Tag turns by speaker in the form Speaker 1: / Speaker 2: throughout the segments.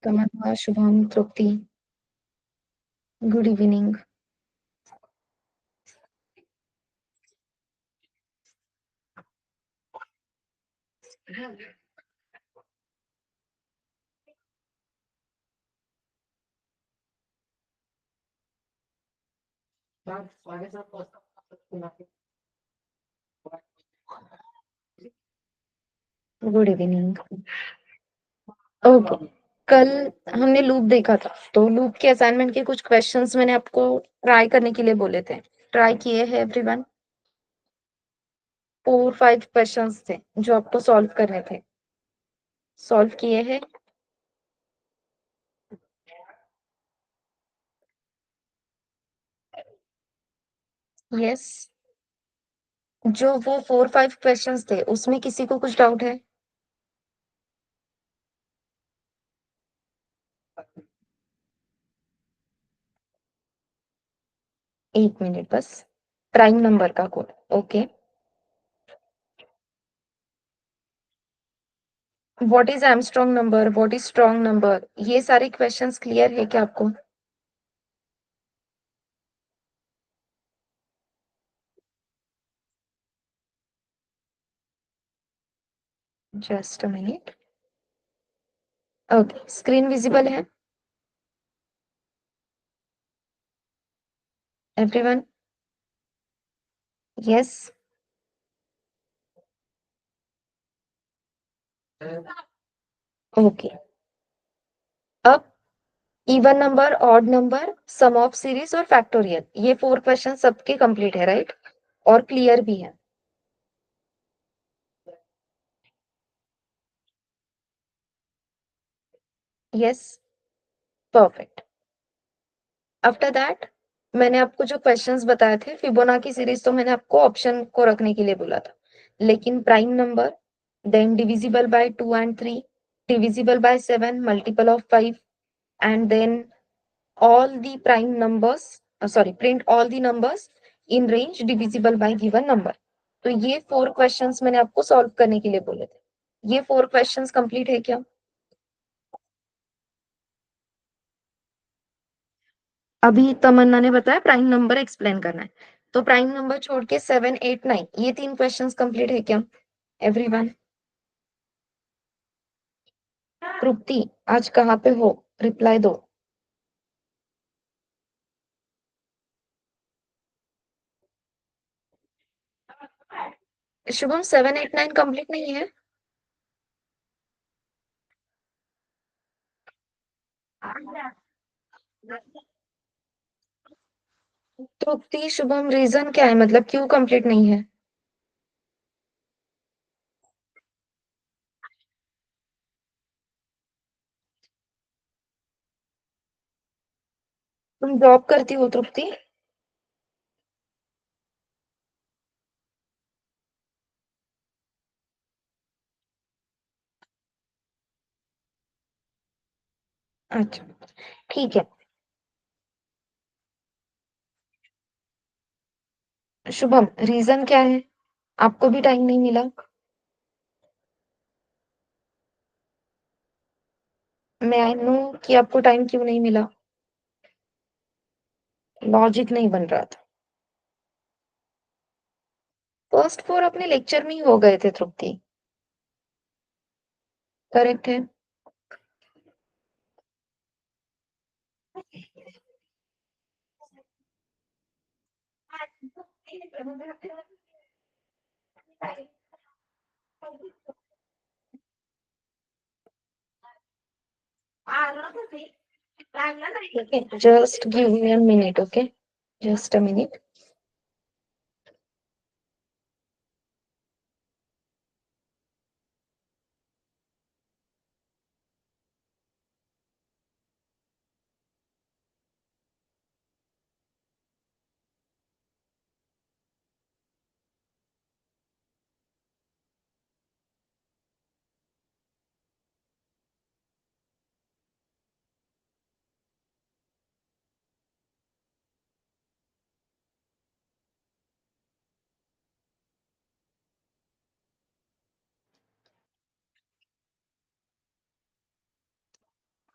Speaker 1: तमन्ना, Shubham, Tripti, good evening. Good evening. Okay, कल हमने loop देखा था, तो लूप के असाइनमेंट के कुछ क्वेश्चंस मैंने आपको ट्राई करने के लिए बोले थे। ट्राई किए हैं एवरीवन? 4-5 क्वेश्चंस थे जो आपको सॉल्व करने थे। सॉल्व किए हैं? यस। जो वो 4-5 क्वेश्चंस थे उसमें किसी को कुछ डाउट है? एक मिनट बस। प्राइम नंबर का code. Okay. What is Armstrong number, what is strong number, ये सारे क्वेश्चंस क्लियर है क्या आपको? Just a minute. Okay, screen visible है एवरीवन? यस। ओके। अब even number, odd number, sum of series और फैक्टोरियल, ये 4 क्वेश्चन सबके कंप्लीट है, राइट? और क्लियर भी है। यस। परफेक्ट। आफ्टर दैट मैंने आपको जो क्वेश्चंस बताए थे फिबोनाची सीरीज, तो मैंने आपको ऑप्शन को रखने के लिए बोला था, लेकिन prime number, then divisible by 2 and 3, divisible by 7, multiple of 5, and then all the prime numbers, sorry, print all the numbers in range divisible by given number। तो ये 4 क्वेश्चंस मैंने आपको सॉल्व करने के लिए बोले थे। ये 4 क्वेश्चंस कंप्लीट है क्या? अभी तमन्ना ने बताया प्राइम नंबर एक्सप्लेन करना है, तो प्राइम नंबर छोड़ के 7, 8, 9 ये 3 क्वेश्चंस कंप्लीट है क्या एवरीवन? तृप्ति, आज कहाँ पे हो? रिप्लाई दो। शुभम, 7, 8, 9 कंप्लीट नहीं है? तृप्ति, शुभम, रीजन क्या है, मतलब क्यों कंप्लीट नहीं है? तुम जॉब करती हो तृप्ति? अच्छा, ठीक है। शुभम, रीजन क्या है? आपको भी टाइम नहीं मिला? मैं आई नो कि आपको टाइम क्यों नहीं मिला। लॉजिक नहीं बन रहा था। फर्स्ट 4 अपने लेक्चर में ही हो गए थे तृप्ति। करेक्ट है। ठीक है, just give me a minute, okay? Just a minute.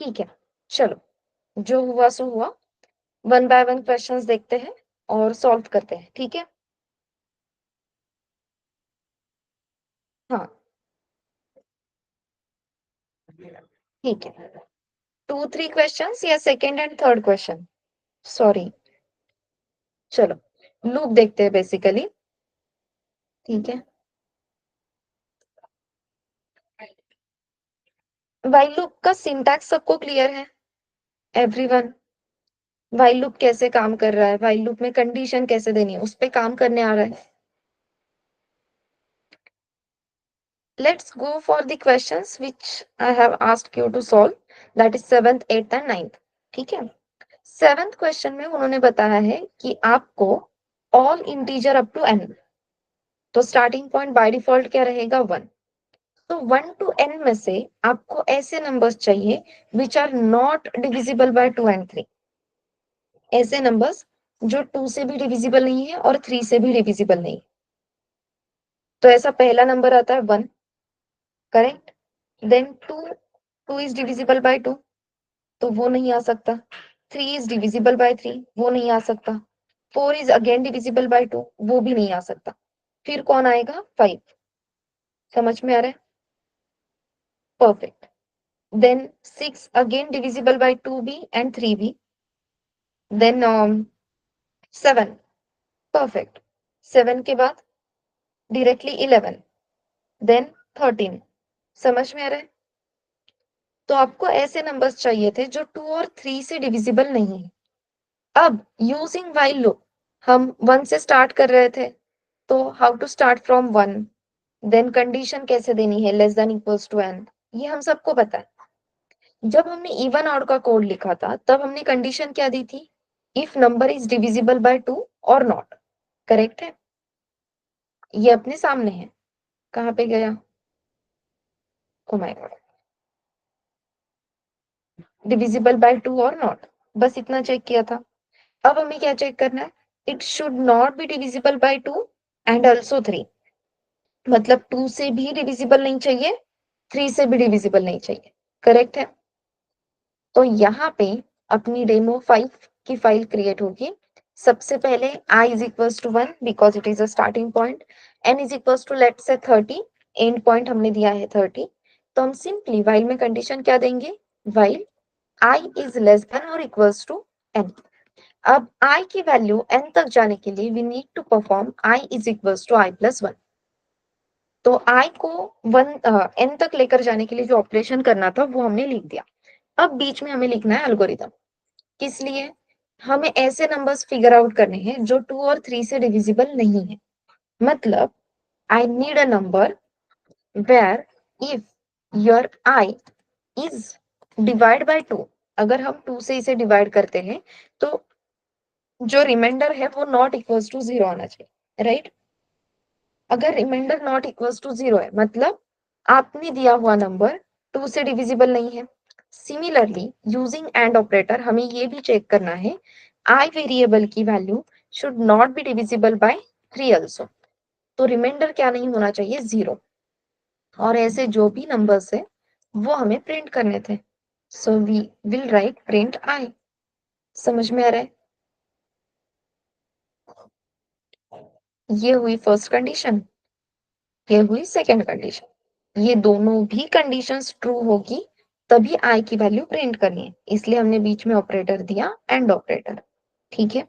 Speaker 1: ठीक है, चलो जो हुआ सो हुआ। वन बाय वन क्वेश्चंस देखते हैं और सॉल्व करते हैं, ठीक है? हाँ, ठीक है। 2-3 क्वेश्चंस या second and third question? Sorry, चलो लूप देखते हैं बेसिकली, ठीक है? व्हाइल लूप का सिंटैक्स सबको क्लियर है? एवरीवन, व्हाइल लूप कैसे काम कर रहा है, व्हाइल लूप में कंडीशन कैसे देनी है, उस पे काम करने आ रहा है? Let's go for the questions which I have asked you to solve, that is 7th, 8th and 9th. ठीक है? 7th क्वेश्चन में उन्होंने बताया है कि आपको all integer up to n, तो स्टार्टिंग पॉइंट बाय डिफॉल्ट क्या रहेगा? 1। तो 1 टू n में से आपको ऐसे नंबर्स चाहिए which are not divisible by 2 and 3। ऐसे नंबर्स जो 2 से भी डिविजिबल नहीं है और 3 से भी डिविजिबल नहीं है। तो ऐसा पहला नंबर आता है 1, correct? Then 2 is divisible by 2, तो वो नहीं आ सकता। 3 इज डिविजिबल बाय 3, वो नहीं आ सकता। 4 इज अगेन डिविजिबल बाय 2, वो भी नहीं आ सकता। फिर कौन आएगा? 5। समझ में आ रहा है? Perfect. Then 6 again divisible by 2 भी एंड 3 भी। Then 7, perfect. 7 के बाद डायरेक्टली 11, देन 13। समझ में आ रहा है? तो आपको ऐसे नंबर्स चाहिए थे जो 2 और 3 से डिविजिबल नहीं है। अब यूजिंग व्हाइल लूप हम 1 से स्टार्ट कर रहे थे, तो how to start from 1, then condition कैसे देनी है, less than equals to n, ये हम सबको पता है। जब हमने इवन ऑड का कोड लिखा था तब हमने कंडीशन क्या दी थी? If number is divisible by 2 और नॉट, करेक्ट है? ये अपने सामने है। कहाँ पे गया? Oh my God, divisible by 2 और नॉट, बस इतना चेक किया था। अब हमें क्या चेक करना है? It should not be divisible by 2 and also 3, मतलब 2 से भी डिविजिबल नहीं चाहिए, 3 से भी डिविजिबल नहीं चाहिए, करेक्ट है? तो यहाँ पे अपनी डेमो 5 की फाइल क्रिएट होगी। सबसे पहले i is equals to 1 because it is a starting point, n is equals to let's say 30, and point हमने दिया है 30। तो हम सिंपली व्हाइल में कंडीशन क्या देंगे? While i is less than और इक्वल्स टू n। अब i की वैल्यू n तक जाने के लिए we need to perform i is equals to i plus 1। तो i को 1 n तक लेकर जाने के लिए जो ऑपरेशन करना था वो हमने लिख दिया। अब बीच में हमें लिखना है एल्गोरिथम। किस लिए? हमें ऐसे नंबर्स फिगर आउट करने हैं जो 2 और 3 से डिविजिबल नहीं है। मतलब I need a number where if your i is divide by 2, अगर हम 2 से इसे डिवाइड करते हैं तो जो रिमाइंडर है वो नॉट इक्वल्स टू 0 आना चाहिए, राइट? अगर रिमाइंडर नॉट इक्वल्स टू 0 है मतलब आपने दिया हुआ नंबर 2 से डिविजिबल नहीं है। सिमिलरली यूजिंग एंड ऑपरेटर हमें ये भी चेक करना है आई वेरिएबल की value should not be divisible by 3 also, तो रिमाइंडर क्या नहीं होना चाहिए? 0। और ऐसे जो भी नंबर्स है वो हमें प्रिंट करने थे। So we will write print I. समझ में आ रहा है? ये हुई फर्स्ट कंडीशन, ये हुई सेकंड कंडीशन। ये दोनों भी कंडीशंस ट्रू होगी तभी आई की वैल्यू प्रिंट करनी है, इसलिए हमने बीच में ऑपरेटर दिया एंड ऑपरेटर। ठीक है,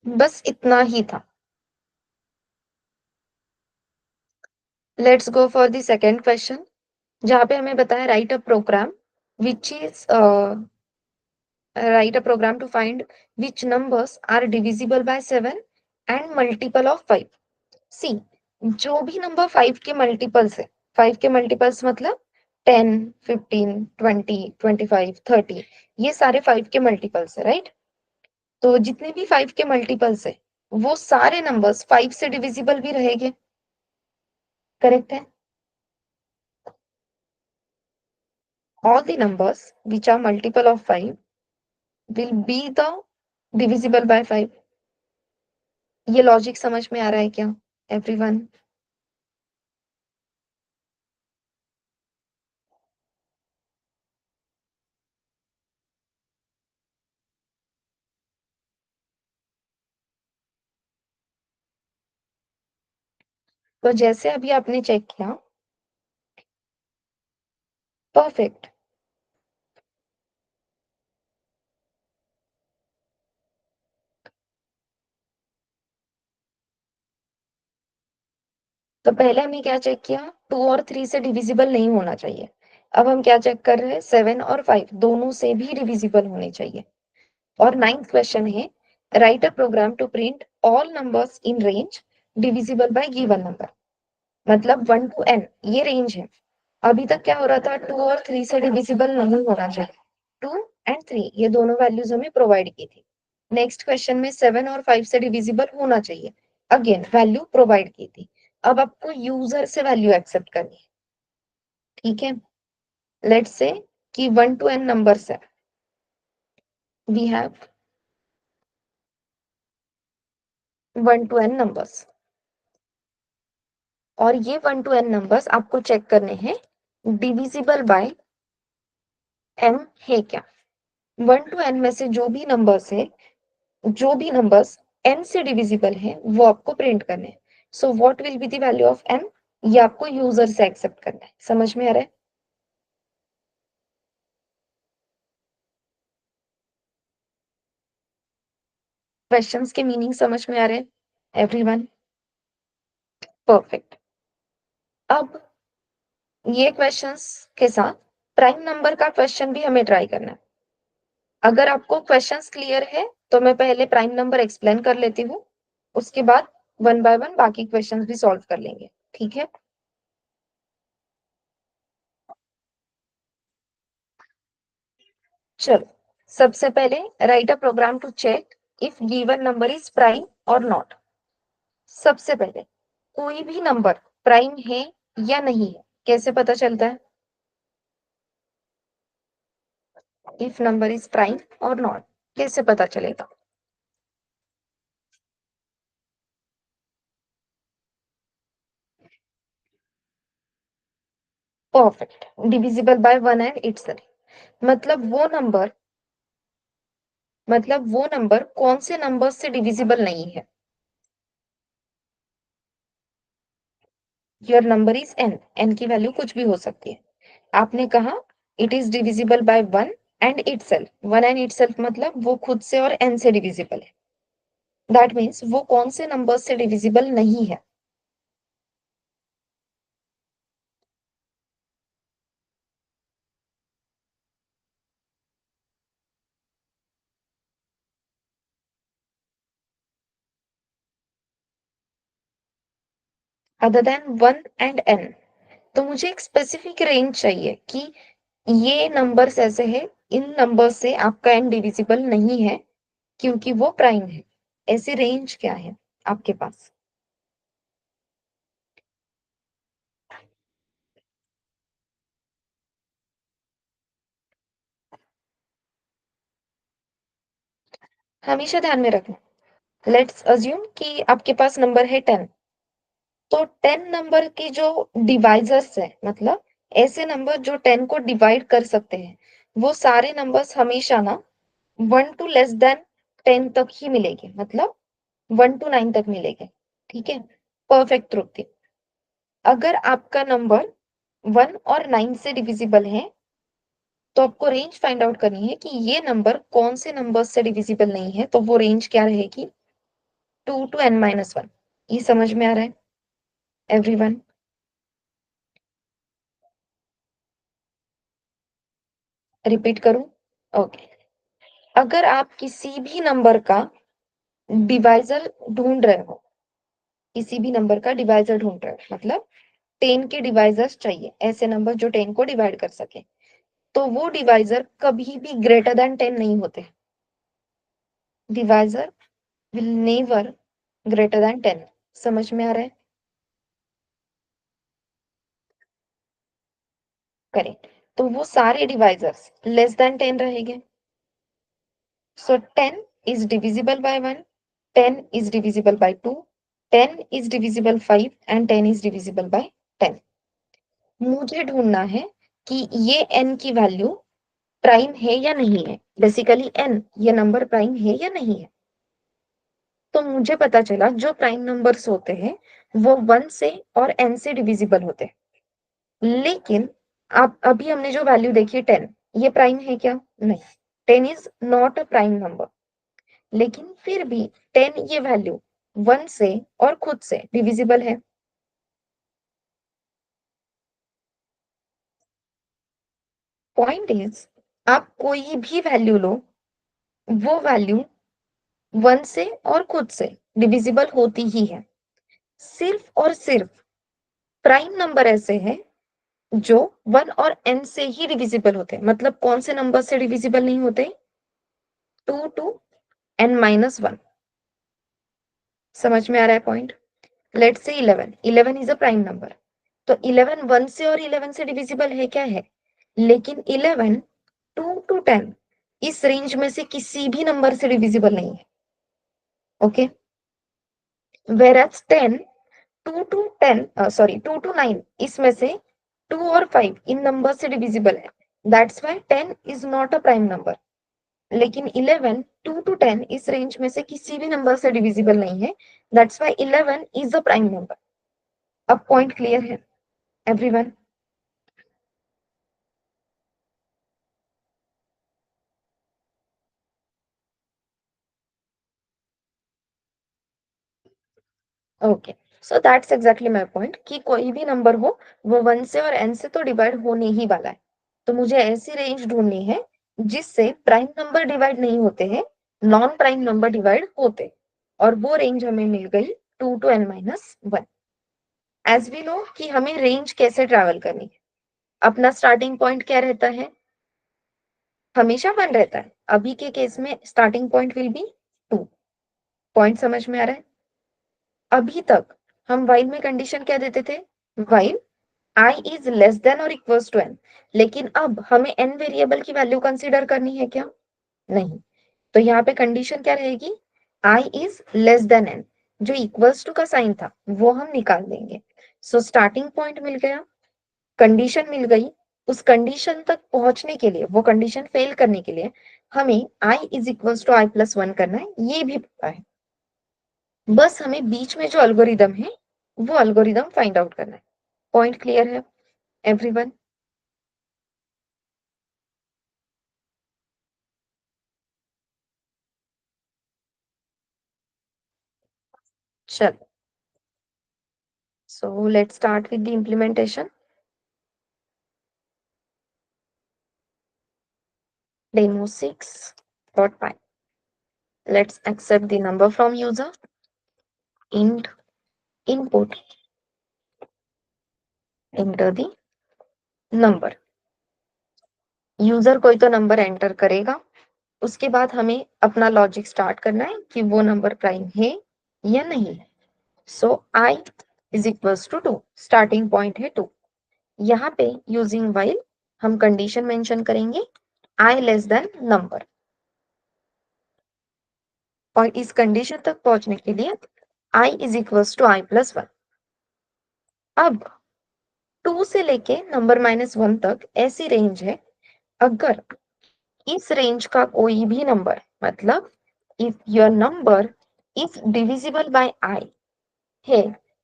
Speaker 1: बस इतना ही था। Let's go for the second question, जहां पे हमें बताया write a program which is write a program to find which numbers are divisible by 7 and multiple of 5. सी, जो भी नंबर 5 के मल्टीपल्स है, 5 के मल्टीपल्स मतलब 10, 15, 20, 25, 30, ये सारे 5 के मल्टीपल्स है, राइट? तो जितने भी 5 के मल्टीपल्स है वो सारे नंबर्स 5 से डिविजिबल भी रहेंगे, करेक्ट है? All the numbers which are multiple of 5 will be the divisible by 5। ये लॉजिक समझ में आ रहा है क्या एवरीवन? तो जैसे अभी आपने चेक किया, परफेक्ट। तो पहले हमने क्या चेक किया, 2 और 3 से डिविजिबल नहीं होना चाहिए। अब हम क्या चेक कर रहे हैं, 7 और 5 दोनों से भी डिविजिबल होने चाहिए। और 9th क्वेश्चन है, write a program to print all numbers in range divisible by given number. मतलब 1 to n ये रेंज है। अभी तक क्या हो रहा था, 2 और 3 से डिविजिबल नहीं होना चाहिए। 2 एंड 3 ये दोनों वैल्यूज हमें प्रोवाइड की थी। नेक्स्ट क्वेश्चन में 7 और 5 से डिविजिबल होना चाहिए, अगेन वैल्यू प्रोवाइड की थी। अब आपको यूजर से वैल्यू एक्सेप्ट करनी है, ठीक है। लेट्स से कि 1 to n नंबर्स है, we have 1 to n numbers, और ये 1 to n नंबर्स आपको चेक करने हैं डिविजिबल बाय m है क्या। 1 to n में से जो भी नंबर्स है, जो भी नंबर्स n से डिविजिबल है, वो आपको प्रिंट करने हैं। So what will be the value of n, ये आपको यूजर से एक्सेप्ट करना है। समझ में आ रहा है? क्वेश्चंस के मीनिंग समझ में आ रहे हैं एवरीवन? परफेक्ट। अब ये क्वेश्चंस के साथ प्राइम नंबर का क्वेश्चन भी हमें ट्राई करना है। अगर आपको क्वेश्चंस क्लियर है तो मैं पहले प्राइम नंबर एक्सप्लेन कर लेती हूँ, उसके बाद वन बाय वन बाकी क्वेश्चंस भी सॉल्व कर लेंगे, ठीक है। चलो, सबसे पहले write a program to check if given number is prime और नॉट। सबसे पहले कोई भी नंबर प्राइम है या नहीं है कैसे पता चलता है? इफ नंबर इज प्राइम और नॉट कैसे पता चलेगा? Perfect, divisible by one and itself. मतलब वो नंबर, मतलब वो नंबर कौन से नंबर से डिविजिबल नहीं है। Your number is N, N की वैल्यू कुछ भी हो सकती है। आपने कहा it is divisible by one and itself, one and itself मतलब वो खुद से और एन से डिविजिबल है। दैट मीन्स वो कौन से नंबर से डिविजिबल नहीं है। Other than one and N. तो मुझे एक स्पेसिफिक रेंज चाहिए कि ये नंबर्स ऐसे हैं, इन नंबर्स से आपका एन डिविजिबल नहीं है क्योंकि वो प्राइम है। ऐसी रेंज क्या है आपके पास? हमेशा ध्यान में रखना। लेट्स अज्यूम कि आपके पास नंबर है 10। तो 10 नंबर के जो डिवाइजर्स है, मतलब ऐसे नंबर जो 10 को डिवाइड कर सकते हैं, वो सारे नंबर्स हमेशा ना 1 टू लेस देन 10 तक ही मिलेंगे, मतलब 1 टू 9 तक मिलेंगे, ठीक है। Perfect truth. अगर आपका नंबर 1 और 9 से डिविजिबल है तो आपको रेंज फाइंड आउट करनी है कि ये नंबर कौन से नंबर से डिविजिबल नहीं है। तो वो रेंज क्या रहेगी, 2 टू n माइनस वन। ये समझ में आ रहा है एवरीवन? रिपीट करूं? ओके। अगर आप किसी भी नंबर का डिवाइजर ढूंढ रहे हो, किसी भी नंबर का डिवाइजर ढूंढ रहे हो, मतलब 10 के डिवाइजर्स चाहिए, ऐसे नंबर जो 10 को डिवाइड कर सके, तो वो डिवाइजर कभी भी ग्रेटर देन 10 नहीं होते। Divisor will never greater than 10। समझ में आ रहा है? करेक्ट। तो वो सारे डिवाइजर्स लेस देन 10 रहेंगे। सो 10 is divisible by 1, 10 is divisible by 2, 10 is divisible 5 and 10 is divisible by 10। मुझे ढूंढना है कि ये n की वैल्यू प्राइम है या नहीं है। बेसिकली n ये नंबर प्राइम है या नहीं है। तो मुझे पता चला जो प्राइम नंबर्स होते हैं वो 1 से और n से डिविजिबल होते हैं। लेकिन आप अभी हमने जो वैल्यू देखी 10, ये प्राइम है क्या? नहीं, 10 is not a prime number. लेकिन फिर भी 10 ये वैल्यू 1 से और खुद से डिविजिबल है। पॉइंट इज, आप कोई भी वैल्यू लो, वो वैल्यू 1 से और खुद से डिविजिबल होती ही है। सिर्फ और सिर्फ प्राइम नंबर ऐसे हैं जो 1 और n से ही डिविजिबल होते हैं। मतलब कौन से नंबर से डिविजिबल नहीं होते? 2 टू n-1। समझ में आ रहा है point? Let's say 11, 11 is a prime number. तो 11 1 से और 11 से डिविजिबल है क्या? है। लेकिन 11 2 टू 10 इस रेंज में से किसी भी नंबर से डिविजिबल नहीं है। Okay, whereas 10 2 to 10 sorry 2 to 9 इसमें से 2 और 5 इन नंबर से डिविजिबल है। That's why 10 is not a prime number. लेकिन 11 2 टू 10 इस रेंज में से किसी भी नंबर से डिविजिबल नहीं है। That's why 11 is a prime number. अब पॉइंट क्लियर है everyone? Okay, so that's exactly my point कि कोई भी नंबर हो वो 1 से और n से तो डिवाइड होने ही वाला है। तो मुझे ऐसी रेंज ढूंढनी है जिससे प्राइम नंबर डिवाइड नहीं होते हैं, नॉन प्राइम नंबर डिवाइड होते। और वो रेंज हमें मिल गई 2 to n-1। As we know कि हमें रेंज कैसे ट्रैवल करनी है। अपना स्टार्टिंग पॉइंट क्या रहता है? हमेशा 1 रहता है। अभी के केस में starting point will be 2। Point समझ में आ रहा है? अभी तक हम व्हाइल में कंडीशन क्या देते थे? While i is less than और इक्वल्स टू n। लेकिन अब हमें n वेरिएबल की वैल्यू कंसीडर करनी है क्या? नहीं। तो यहाँ पे कंडीशन क्या रहेगी? i is less then n। जो इक्वल्स टू का साइन था वो हम निकाल देंगे। सो स्टार्टिंग पॉइंट मिल गया, कंडीशन मिल गई। उस कंडीशन तक पहुंचने के लिए, वो कंडीशन फेल करने के लिए हमें i is equals to i+1 करना है, ये भी पता है। बस हमें बीच में जो एल्गोरिदम है वो एल्गोरिदम फाइंड आउट करना है। पॉइंट क्लियर है एवरीवन? चलो, so let's start with the implementation. Demo 6.5. Let's accept the number from user. Int input, enter the number. User कोई तो नंबर एंटर करेगा, उसके बाद हमें अपना लॉजिक स्टार्ट करना है कि वो नंबर प्राइम है या नहीं है। So i is equals to 2, starting point है 2। यहाँ पे यूजिंग व्हाइल हम कंडीशन मेंशन करेंगे i लेस देन नंबर। और इस कंडीशन तक पहुंचने के लिए i is equals to i+1। अब 2 से लेके नंबर -1 तक ऐसी रेंज है, अगर इस रेंज का कोई भी नंबर, मतलब if your number is divisible by i है,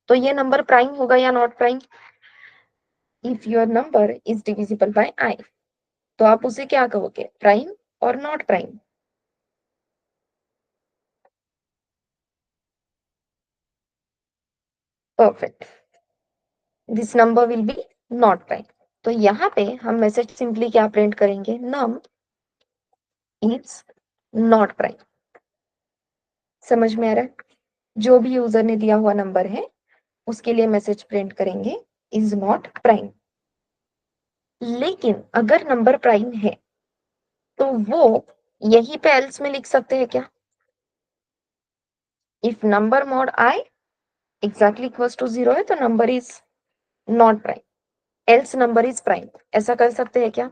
Speaker 1: तो ये नंबर प्राइम होगा या not prime? If your number is divisible by i, तो आप उसे क्या कहोगे, प्राइम और not prime? Perfect, this number will be not prime. तो यहाँ पे हम मैसेज सिंपली क्या प्रिंट करेंगे? Num is not prime. समझ में आ रहा है? जो भी यूजर ने दिया हुआ नंबर है उसके लिए मैसेज प्रिंट करेंगे इज नॉट प्राइम। लेकिन अगर नंबर प्राइम है तो वो यहीं पे एल्स में लिख सकते हैं क्या? If number mod i exactly equals to 0 है तो number is not prime, else number is prime, ऐसा कर सकते हैं क्या?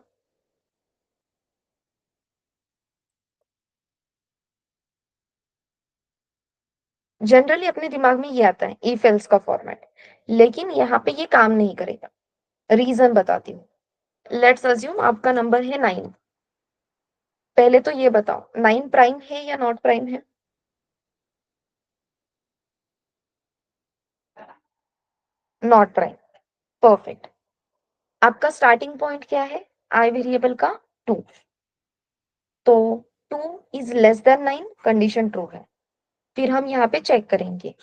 Speaker 1: जनरली अपने दिमाग में ये आता है इफ एल्स का फॉर्मेट, लेकिन यहाँ पे ये काम नहीं करेगा। रीजन बताती हूँ। लेट्स अज्यूम आपका नंबर है 9। पहले तो ये बताओ 9 प्राइम है या नॉट प्राइम है? Not prime. परफेक्ट। आपका स्टार्टिंग पॉइंट क्या है आई वेरिएबल का? 2। तो 2 is less then 9, condition true है। फिर हम यहाँ पे चेक करेंगे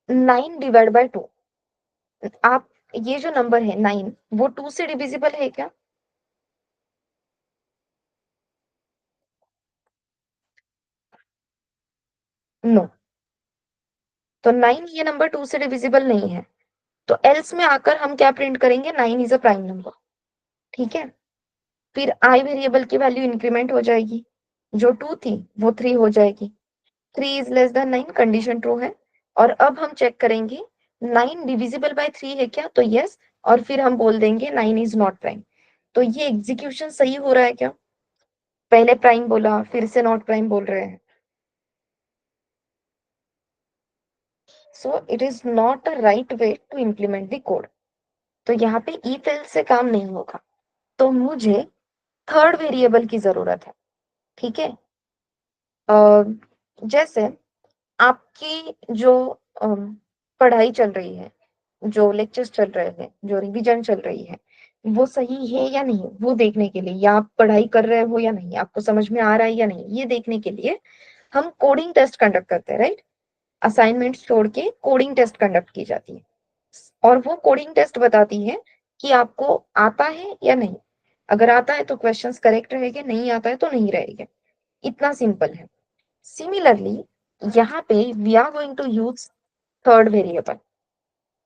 Speaker 1: 9 डिवाइड बाय 2। आप ये जो नंबर है 9 वो 2 से डिविजिबल है क्या? नो। तो 9 ये नंबर 2 से डिविजिबल नहीं है। तो एल्स में आकर हम क्या प्रिंट करेंगे? 9 इज अ प्राइम नंबर। ठीक है। फिर आई वेरिएबल की वैल्यू इंक्रीमेंट हो जाएगी, जो 2 थी वो 3 हो जाएगी। 3 is less then 9, condition true है। और अब हम चेक करेंगे 9 डिविजिबल बाय 3 है क्या? तो यस। और फिर हम बोल देंगे 9 इज नॉट प्राइम। तो ये एग्जीक्यूशन सही हो रहा है क्या? पहले प्राइम बोला, फिर से नॉट प्राइम बोल रहे हैं। So it is not a right way to implement the code. तो यहाँ पे if else से काम नहीं होगा। तो मुझे थर्ड वेरिएबल की जरूरत है। ठीक है। जैसे आपकी जो पढ़ाई चल रही है, जो लेक्चर्स चल रहे हैं, जो रिवीजन चल रही है, वो सही है या नहीं वो देखने के लिए, या आप पढ़ाई कर रहे हो या नहीं, आपको समझ में आ रहा है या नहीं, ये देखने के लिए हम कोडिंग टेस्ट कंडक्ट करते हैं, राइट? असाइनमेंट छोड़ के कोडिंग टेस्ट कंडक्ट की जाती है। और वो कोडिंग टेस्ट बताती है कि आपको आता है या नहीं। अगर आता है तो क्वेश्चंस करेक्ट रहेंगे, नहीं आता है तो नहीं रहेंगे। इतना सिंपल है। सिमिलरली यहाँ पे we are going to use third variable.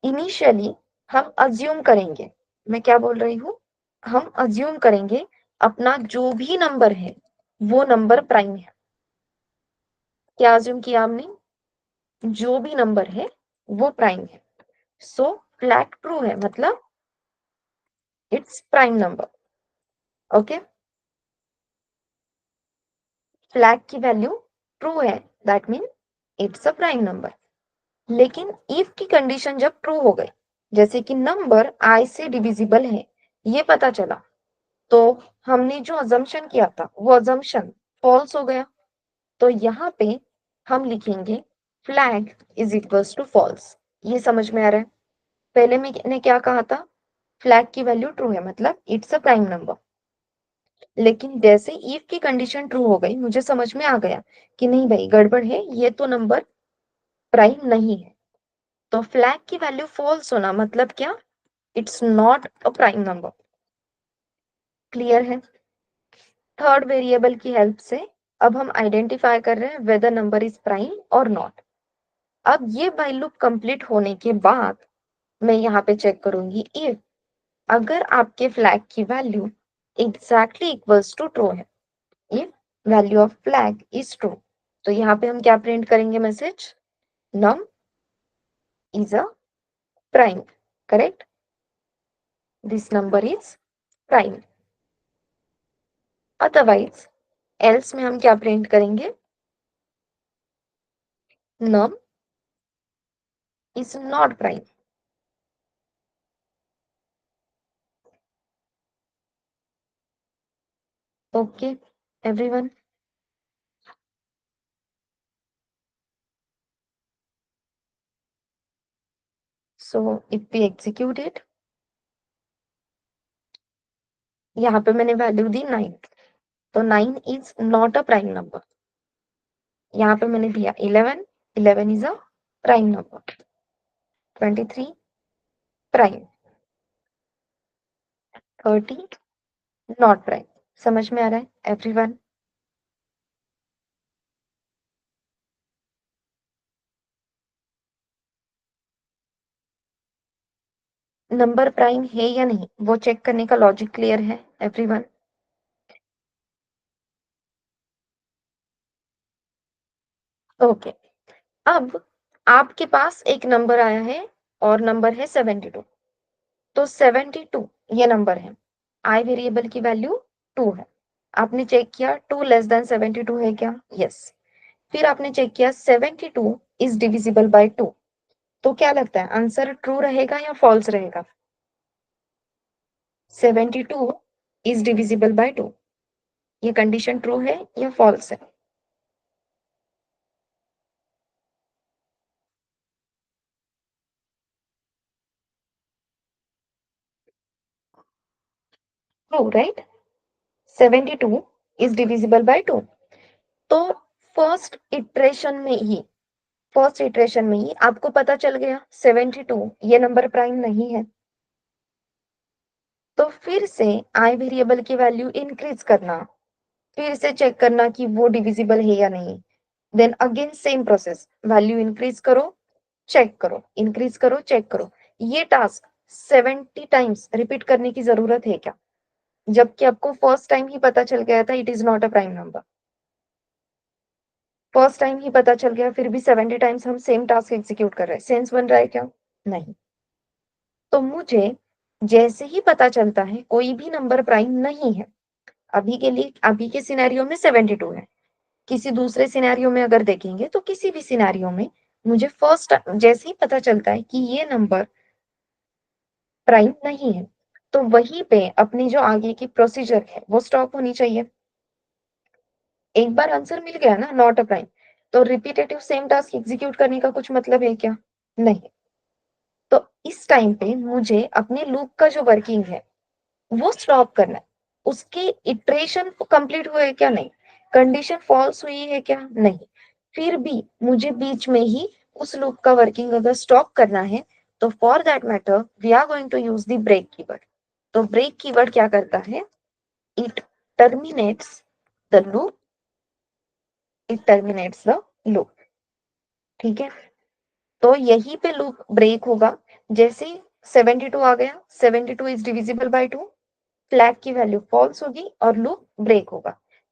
Speaker 1: Initially हम अज्यूम करेंगे, मैं क्या बोल रही हूँ, हम अज्यूम करेंगे अपना जो भी नंबर है वो नंबर प्राइम है। क्या अज्यूम किया हमने? जो भी नंबर है वो प्राइम है। सो फ्लैग ट्रू है, मतलब its prime number. Okay. Flag की वैल्यू ट्रू है, that mean it's a prime number. लेकिन इफ की कंडीशन जब ट्रू हो गई, जैसे कि नंबर आई से डिविजिबल है, ये पता चला, तो हमने जो अजम्पशन किया था वो अजम्पशन फॉल्स हो गया। तो यहाँ पे हम लिखेंगे flag is equals to false. ये समझ में आ रहा है? पहले मैंने क्या कहा था? फ्लैग की वैल्यू ट्रू है, मतलब इट्स अ प्राइम नंबर। लेकिन जैसे इफ की कंडीशन ट्रू हो गई, मुझे समझ में आ गया कि नहीं भाई गड़बड़ है, ये तो नंबर प्राइम नहीं है। तो फ्लैग की वैल्यू फॉल्स होना मतलब क्या? It's not a prime number. Clear है? थर्ड वेरिएबल की हेल्प से अब हम आइडेंटिफाई कर रहे हैं वेदर नंबर इज प्राइम और नॉट। अब ये व्हाइल लूप कंप्लीट होने के बाद मैं यहाँ पे चेक करूंगी इफ अगर आपके फ्लैग की value exactly equals to true है, if value of flag is true, तो यहाँ पे हम क्या प्रिंट करेंगे? Message num is a prime. Correct? This number is prime. Otherwise else में हम क्या प्रिंट करेंगे? Num is not prime. Okay everyone. So if we execute it, यहाँ पे मैंने वैल्यू दी 9, तो 9 is not a prime number. यहाँ पे मैंने दिया 11, 11 is a prime number. 23 prime. 30 not prime. समझ में आ रहा है एवरीवन? नंबर प्राइम है या नहीं वो चेक करने का लॉजिक क्लियर है एवरीवन? ओके। अब आपके पास एक नंबर आया है और नंबर है 72। तो 72 ये नंबर है, आई वेरिएबल की वैल्यू 2 है। आपने चेक किया 2 लेस देन 72 है क्या? यस। फिर आपने चेक किया 72 इज डिविजिबल बाय 2। तो क्या लगता है आंसर ट्रू रहेगा या फॉल्स रहेगा? 72 इज डिविजिबल बाय 2, ये कंडीशन ट्रू है या फॉल्स है? True, right? 72 is divisible by 2। तो फर्स्ट इटरेशन में ही फर्स्ट इटरेशन में ही आपको पता चल गया 72 ये नंबर प्राइम नहीं है। तो फिर से आई वेरिएबल की वैल्यू इंक्रीज करना, फिर से चेक करना कि वो डिविजिबल है या नहीं। Then again same process, value increase करो, चेक करो, इंक्रीज करो, चेक करो। ये टास्क 70 टाइम्स रिपीट करने की जरूरत है क्या? जबकि आपको फर्स्ट टाइम ही पता चल गया था it is not a prime number. First time ही पता चल गया, फिर भी 70 टाइम्स हम सेम टास्क एग्जीक्यूट कर रहे हैं, सेंस बन रहा है क्या? नहीं। तो मुझे जैसे ही पता चलता है कोई भी नंबर प्राइम नहीं है, अभी के लिए अभी के सिनेरियो में 72 है, किसी दूसरे सिनेरियो में अगर देखेंगे तो किसी भी सिनेरियो में मुझे फर्स्ट जैसे ही पता चलता है कि ये नंबर प्राइम नहीं है, तो वहीं पे अपनी जो आगे की प्रोसीजर है वो स्टॉप होनी चाहिए। एक बार आंसर मिल गया ना नॉट अ प्राइम, तो रिपीटेटिव सेम टास्क एग्जीक्यूट करने का कुछ मतलब है क्या? नहीं। तो इस टाइम पे मुझे अपने लूप का जो वर्किंग है वो स्टॉप करना है। उसके इटरेशन कंप्लीट हुए क्या? नहीं। कंडीशन फॉल्स हुई है क्या? नहीं। फिर भी मुझे बीच में ही उस लूप का वर्किंग अगर स्टॉप करना है, तो for that matter we are going to use the break keyword. तो ब्रेक कीवर्ड क्या करता है? It terminates the loop, it terminates the loop. ठीक है, तो यहीं पे लूप ब्रेक होगा। जैसे 72 आ गया, 72 इज डिविजिबल बाय 2, फ्लैग की वैल्यू फॉल्स होगी और लूप ब्रेक होगा।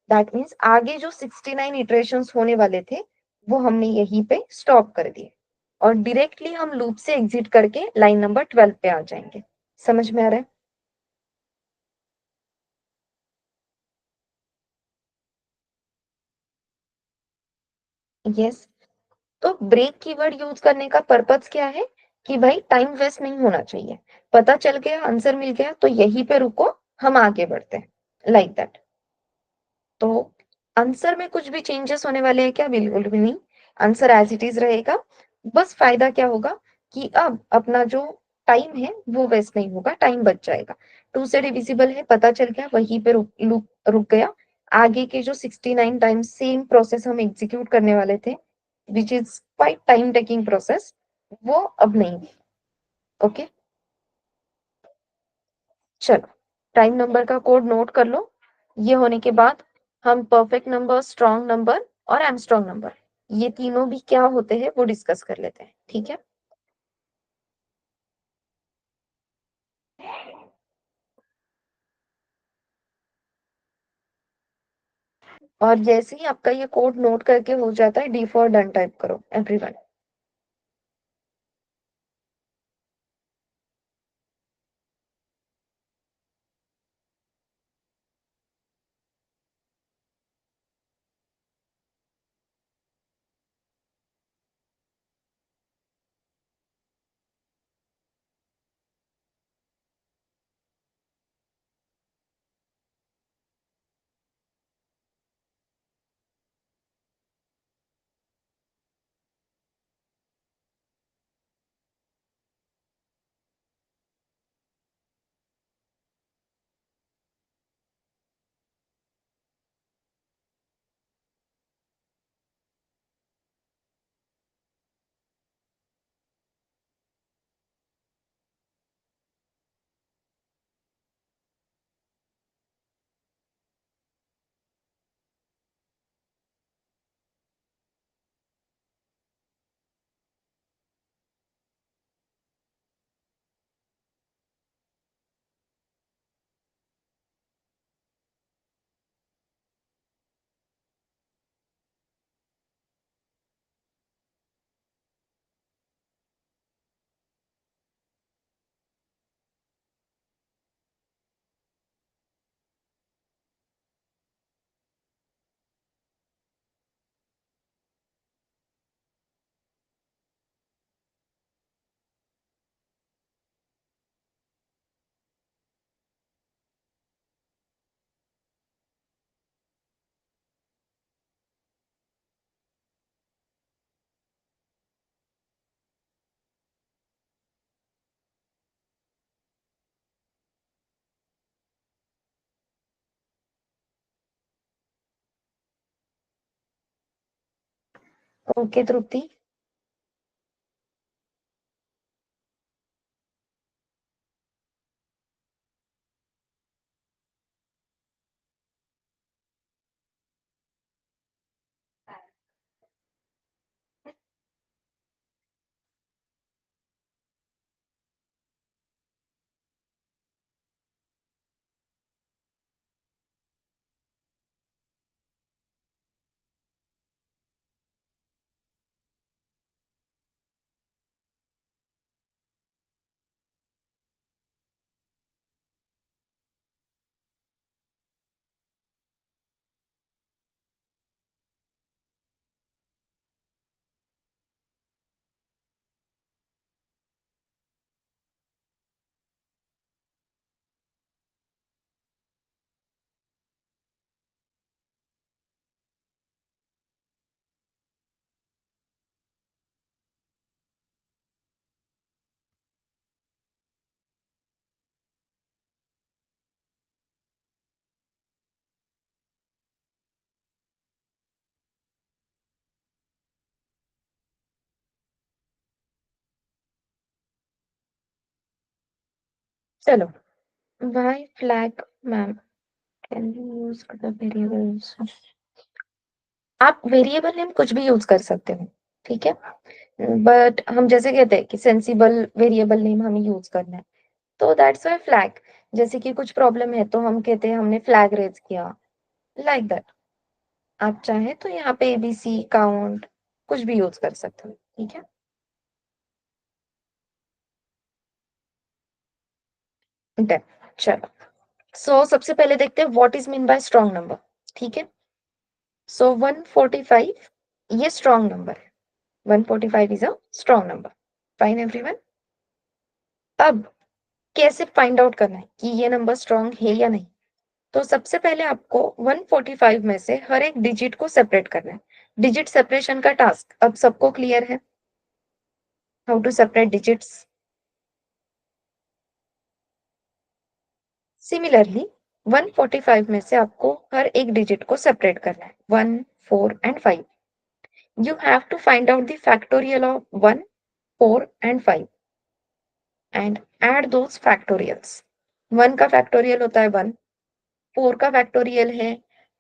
Speaker 1: दैट मीन्स आगे जो 69 इटरेशंस होने वाले थे वो हमने यहीं पे स्टॉप कर दिए और डायरेक्टली हम लूप से एग्जिट करके लाइन नंबर 12 पे आ जाएंगे। समझ में आ रहा है? यस। तो ब्रेक कीवर्ड यूज करने का पर्पस क्या है? कि भाई टाइम वेस्ट नहीं होना चाहिए। पता चल गया, आंसर मिल गया, तो यहीं पे रुको, हम आगे बढ़ते हैं, लाइक दैट। तो आंसर में कुछ भी चेंजेस होने वाले हैं क्या? बिल्कुल भी नहीं। आंसर एज इट इज रहेगा। बस फायदा क्या होगा कि अब अपना जो टाइम है वो वेस्ट नहीं होगा, टाइम बच जाएगा। 2 से डिविजिबल है, पता चल गया, वहीं पे रुक गया। आगे के जो 69 टाइम्स सेम प्रोसेस हम एग्जीक्यूट करने वाले थे, which is quiet time taking process, वो अब नहीं। ओके, चलो प्राइम नंबर का कोड नोट कर लो। ये होने के बाद हम परफेक्ट नंबर, स्ट्रॉन्ग नंबर और एमस्ट्रॉन्ग नंबर, ये तीनों भी क्या होते हैं वो डिस्कस कर लेते हैं, ठीक है? और जैसे ही आपका ये कोड नोट करके हो जाता है, डी फॉर डन टाइप करो एवरीवन। ओके तृप्ति। चलो, why flag ma'am, can you use other variables? आप वेरिएबल नेम कुछ भी यूज कर सकते हो, ठीक है, बट हम जैसे कहते हैं कि सेंसिबल वेरिएबल नेम हमें यूज करना है, तो दैट्स वाई फ्लैग। जैसे कि कुछ प्रॉब्लम है तो हम कहते हैं हमने फ्लैग रेज किया, लाइक दैट। आप चाहे तो यहाँ पे एबीसी काउंट कुछ भी यूज कर सकते हो, ठीक है। डन। चलो, सो सबसे पहले देखते हैं what is mean by strong number, ठीक है। सो 145 ये स्ट्रॉन्ग नंबर है, 145 is a strong number. Fine everyone. अब कैसे फाइंड आउट करना है कि ये नंबर स्ट्रॉन्ग है या नहीं? तो सबसे पहले आपको 145 में से हर एक डिजिट को सेपरेट करना है। डिजिट सेपरेशन का टास्क अब सबको क्लियर है, how to separate digits. Similarly 145 में से आपको हर एक डिजिट को सेपरेट करना है, 1, 4 and 5। You have to find out the factorial of 1, 4 and 5 and add those factorials. 1 का फैक्टोरियल होता है 1, 4 का फैक्टोरियल है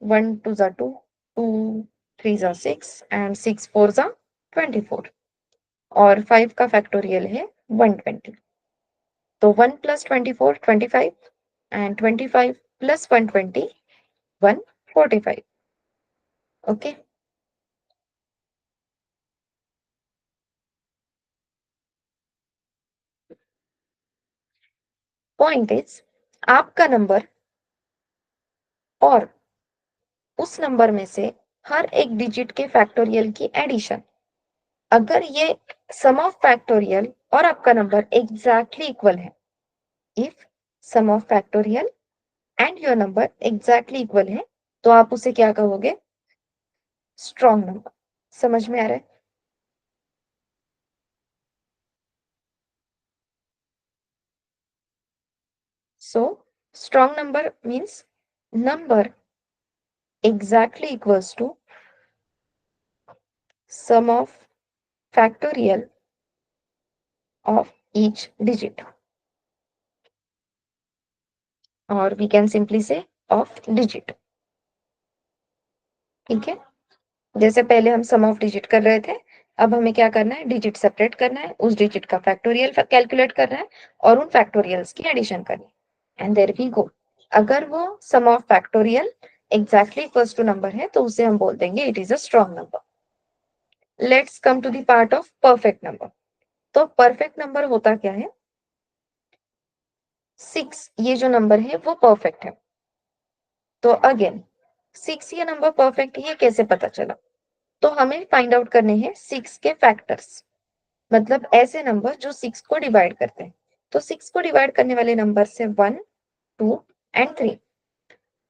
Speaker 1: 1 2 जा 2, 2 3 जा 6 एंड 6 4 जा 24, और 5 का फैक्टोरियल है 120। तो 1 plus 24 25 and 25 plus 120 145। Okay. Point is, आपका नंबर और उस नंबर में से हर एक डिजिट के फैक्टोरियल की एडिशन, अगर ये सम ऑफ फैक्टोरियल और आपका नंबर एग्जैक्टली इक्वल है, if sum of factorial and your number exactly equal है, तो आप उसे क्या कहोगे? Strong number. समझ में आ रहा है? So strong number means number exactly equals to sum of factorial of each digit, or we can simply say of digit, ठीक है। जैसे पहले हम सम ऑफ डिजिट कर रहे थे, अब हमें क्या करना है? डिजिट सेपरेट करना है, उस डिजिट का फैक्टोरियल कैलकुलेट करना है और उन फैक्टोरियल्स की एडिशन करनी है, एंड देयर वी गो। अगर वो sum of factorial exactly equals to number है तो उसे हम बोल देंगे it is a strong number. Let's come to the part of perfect number. तो परफेक्ट नंबर होता क्या है? 6 ये जो नंबर है वो परफेक्ट है। तो अगेन 6 ये नंबर परफेक्ट है, ये कैसे पता चला? तो हमें फाइंड आउट करने हैं 6 के फैक्टर्स, मतलब ऐसे नंबर जो 6 को डिवाइड करते हैं। तो 6 को डिवाइड करने वाले नंबर से 1, 2 एंड 3।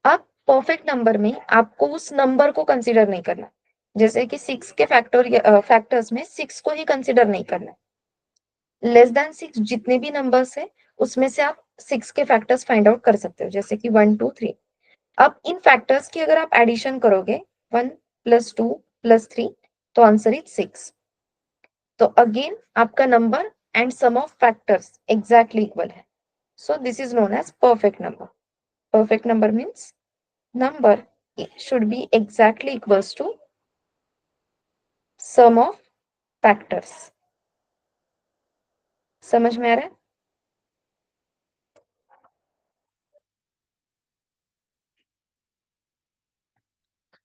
Speaker 1: अब परफेक्ट नंबर में आपको उस नंबर को कंसीडर नहीं करना, जैसे कि 6 के फैक्टर्स में 6 को ही कंसीडर नहीं करना। लेस देन 6 जितने भी नंबर्स है उसमें से आप 6 के फैक्टर्स फाइंड आउट कर सकते हो, जैसे कि 1 2 3। अब इन फैक्टर्स की अगर आप एडिशन करोगे 1 प्लस 2 प्लस 3, तो आंसर इज 6। तो अगेन आपका number and sum of factors exactly equal है, so this is known as perfect number. Perfect number means number should be exactly equals to sum of factors। समझ में आ रहा है?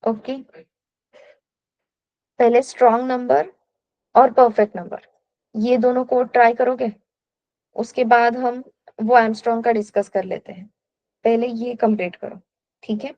Speaker 1: Okay, पहले स्ट्रॉन्ग नंबर और परफेक्ट नंबर ये दोनों को ट्राई करोगे, उसके बाद हम वो एमस्ट्रॉन्ग का डिस्कस कर लेते हैं। पहले ये कंप्लीट करो, ठीक है?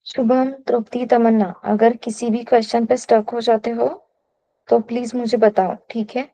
Speaker 1: शुभम, तृप्ति, तमन्ना, अगर किसी भी क्वेश्चन पे स्टक हो जाते हो तो प्लीज मुझे बताओ, ठीक है?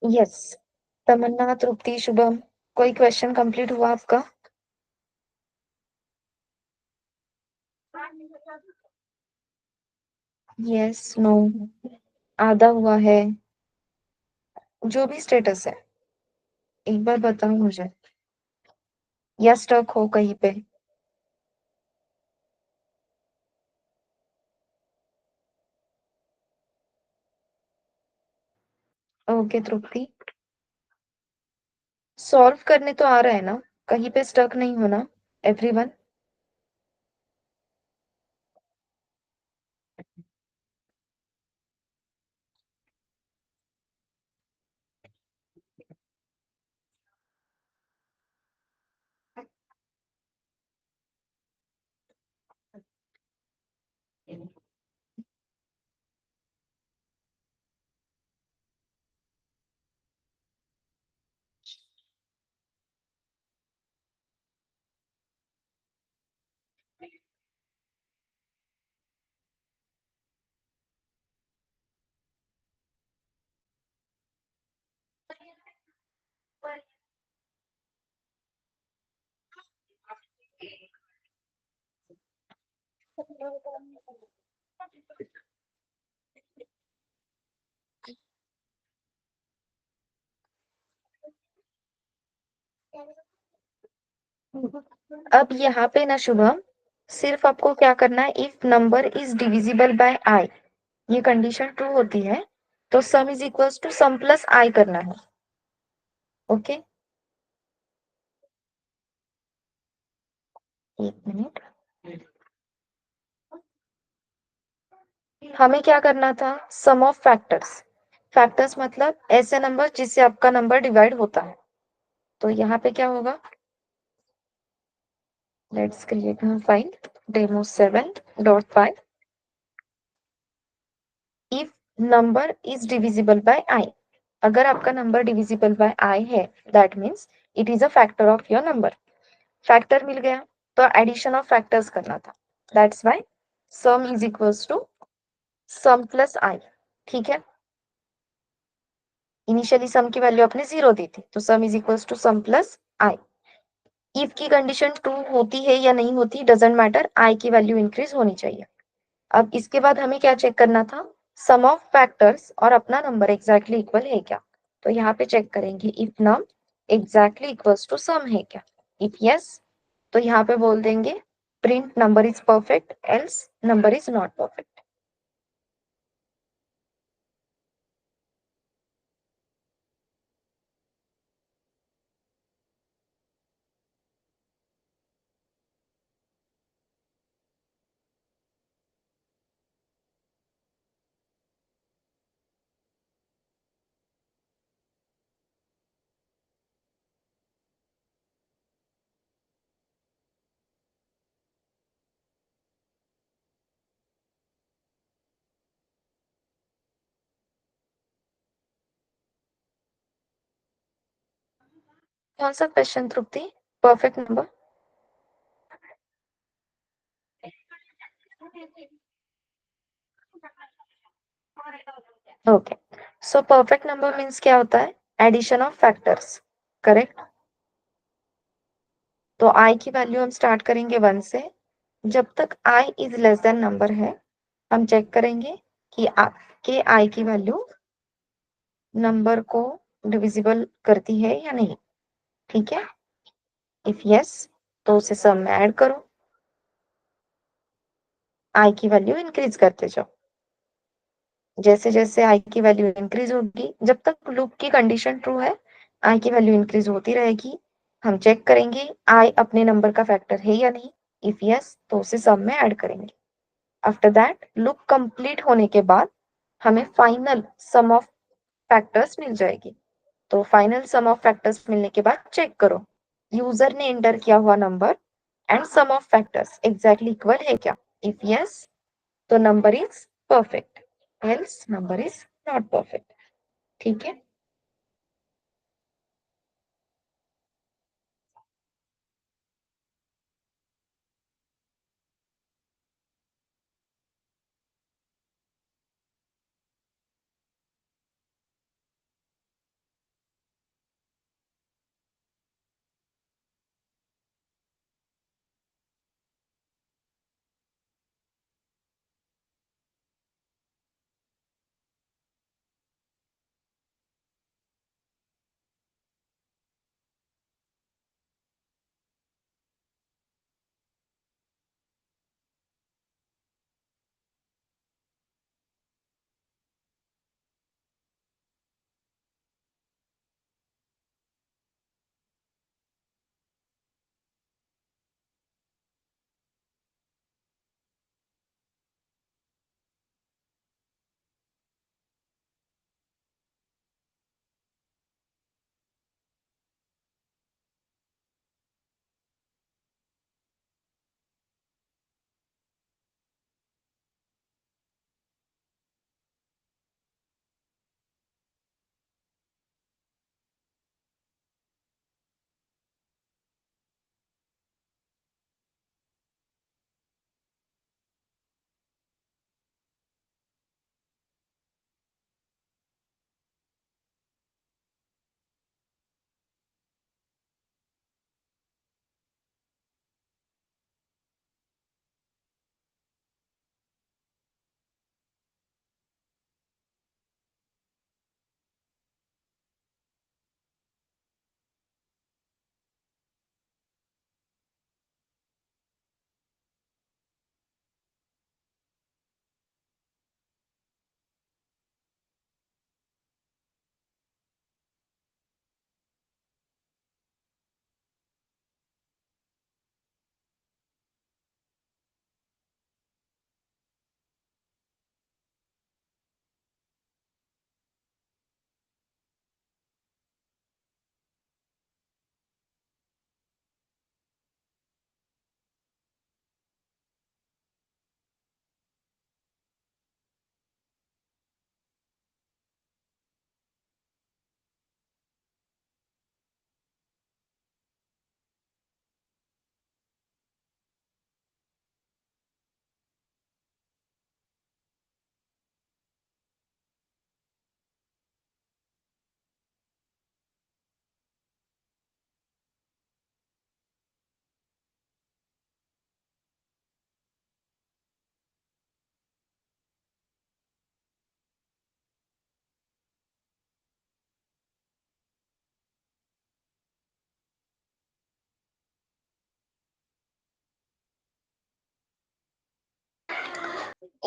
Speaker 1: यस। तमन्ना, तृप्ति, शुभम, कोई क्वेश्चन कंप्लीट हुआ आपका? यस, नो, आधा हुआ है, जो भी स्टेटस है एक बार बताओ मुझे, या स्टक हो कहीं पे? ओके तृप्ति, सॉल्व करने तो आ रहा है ना, कहीं पे स्टक नहीं होना एवरीवन? अब यहाँ पे ना शुभम, सिर्फ आपको क्या करना है, if number is divisible by I, ये कंडीशन ट्रू होती है, तो sum is equals to sum plus I करना है। ओके, एक मिनट, हमें क्या करना था, सम ऑफ फैक्टर्स, फैक्टर्स मतलब ऐसे नंबर जिससे आपका नंबर डिवाइड होता है। तो यहाँ पे क्या होगा, let's create a file, demo7.py, if number is divisible by I, अगर आपका नंबर डिविजिबल बाय आई है, that means it is a factor of your number. Factor मिल गया, तो एडिशन ऑफ फैक्टर्स करना था, that's why sum is equals to sum plus I. ठीक है, इनिशियली सम की वैल्यू अपने 0 दी थी, तो sum is equals to sum plus i. If की कंडीशन ट्रू होती है या नहीं होती डजेंट मैटर, आई की वैल्यू इंक्रीज होनी चाहिए। अब इसके बाद हमें क्या चेक करना था, सम ऑफ फैक्टर्स और अपना नंबर एग्जैक्टली इक्वल है क्या। तो यहाँ पे चेक करेंगे if num exactly equals to sum है क्या। इफ यस, तो यहाँ पे बोल देंगे print number is perfect, else number is not perfect. कौन सा question Tripti, perfect number? Okay, so perfect number means क्या होता है, एडिशन ऑफ फैक्टर्स, करेक्ट। तो आई की वैल्यू हम स्टार्ट करेंगे 1 से, जब तक I is less than number है, हम चेक करेंगे कि आपके आई की वैल्यू नंबर को डिविजिबल करती है या नहीं। ठीक है, इफ यस, तो उसे सम में ऐड करो, आई की वैल्यू इंक्रीज करते जाओ। जैसे जैसे आई की वैल्यू इंक्रीज होगी, जब तक लूप की कंडीशन ट्रू है, आई की वैल्यू इंक्रीज होती रहेगी। हम चेक करेंगे आई अपने नंबर का फैक्टर है या नहीं, इफ यस तो उसे सम में ऐड करेंगे। आफ्टर दैट लूप कंप्लीट होने के बाद हमें फाइनल सम ऑफ फैक्टर्स मिल जाएगी। तो फाइनल सम ऑफ फैक्टर्स मिलने के बाद चेक करो यूजर ने एंटर किया हुआ number and sum of factors exactly equal है क्या। इफ यस, तो number is perfect, else number is not perfect. ठीक है,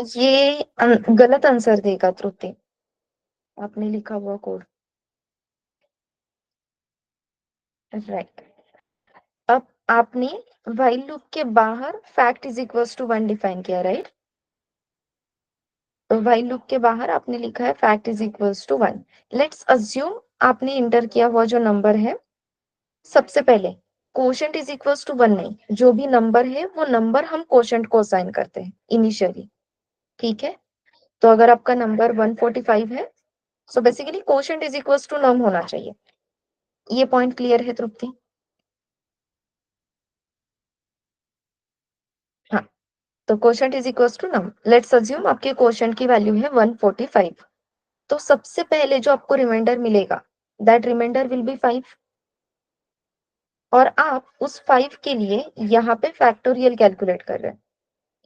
Speaker 1: ये गलत आंसर देगा त्रुटि, आपने लिखा हुआ कोड। राइट। अब आपने व्हाइल लूप के बाहर fact is equals to 1 define किया, राइट? तो व्हाइल लूप के बाहर आपने लिखा है fact is equals to 1। Let's assume आपने इंटर किया हुआ जो नंबर है, सबसे पहले कोशेंट इज इक्वल्स टू 1 नहीं, जो भी नंबर है वो नंबर हम कोशेंट को असाइन करते हैं इनिशियली। ठीक है? तो अगर आपका नंबर 145 है, so basically quotient is equals to num होना चाहिए। ये पॉइंट क्लियर है तृप्ति? हाँ। तो quotient is equals to num. Let's assume आपके कोशेंट की वैल्यू है 145। तो सबसे पहले जो आपको रिमाइंडर मिलेगा, दैट रिमाइंडर विल बी 5। और आप उस 5 के लिए यहाँ पे फैक्टोरियल कैलकुलेट कर रहे हैं।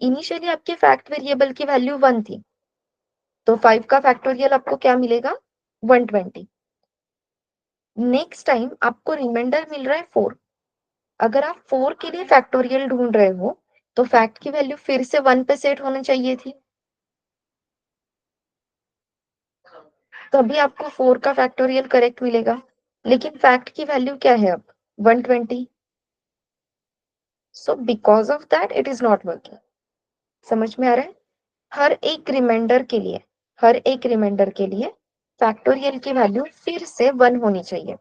Speaker 1: इनिशियली आपके फैक्ट वेरिएबल की वैल्यू 1 थी, तो 5 का फैक्टोरियल आपको क्या मिलेगा? 120। नेक्स्ट टाइम आपको रिमाइंडर मिल रहा है 4। अगर आप 4 के लिए फैक्टोरियल ढूंढ रहे हो, तो फैक्ट की वैल्यू फिर से 1 पे सेट होनी चाहिए थी, तभी आपको 4 का फैक्टोरियल करेक्ट मिलेगा। लेकिन फैक्ट की वैल्यू क्या है अब? 120। So because of that it is not working. समझ में आ रहा है? हर एक रिमाइंडर के लिए, हर एक रिमाइंडर के लिए फैक्टोरियल की वैल्यू फिर से 1 होनी चाहिए।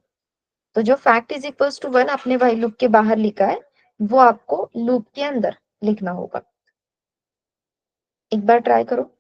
Speaker 1: तो जो फैक्ट इज इक्वल्स टू 1 आपने व्हाइल लूप के बाहर लिखा है, वो आपको लूप के अंदर लिखना होगा। एक बार ट्राई करो।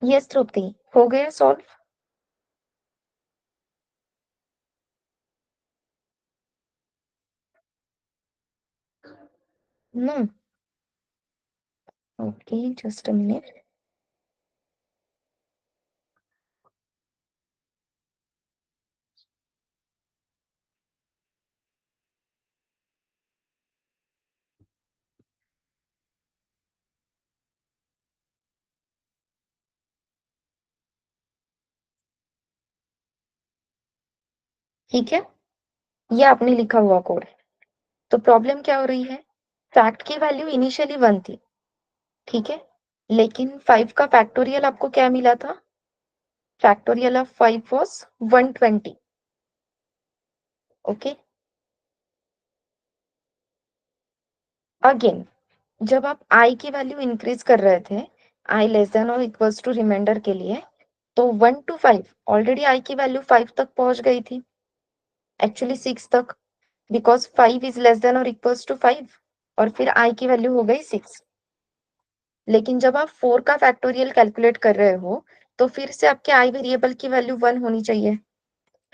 Speaker 1: यस तृप्ति, हो गया solve? No. Okay, just a minute. ठीक है, ये आपने लिखा हुआ कोड है। तो प्रॉब्लम क्या हो रही है? फैक्ट की वैल्यू इनिशियली 1 थी, ठीक है? लेकिन 5 का फैक्टोरियल आपको क्या मिला था? Factorial of 5 was 120। Okay? Again, जब आप i की वैल्यू इंक्रीज कर रहे थे, i लेस देन और इक्वल्स टू रिमाइंडर के लिए, तो 1 टू 5 ऑलरेडी i की वैल्यू 5 तक पहुंच गई थी, एक्चुअली 6 तक, बिकॉज 5 इज लेस देन और इक्वल्स टू 5, और फिर i की वैल्यू हो गई 6। लेकिन जब आप 4 का फैक्टोरियल कैलकुलेट कर रहे हो, तो फिर से आपके i वेरिएबल की वैल्यू 1 होनी चाहिए,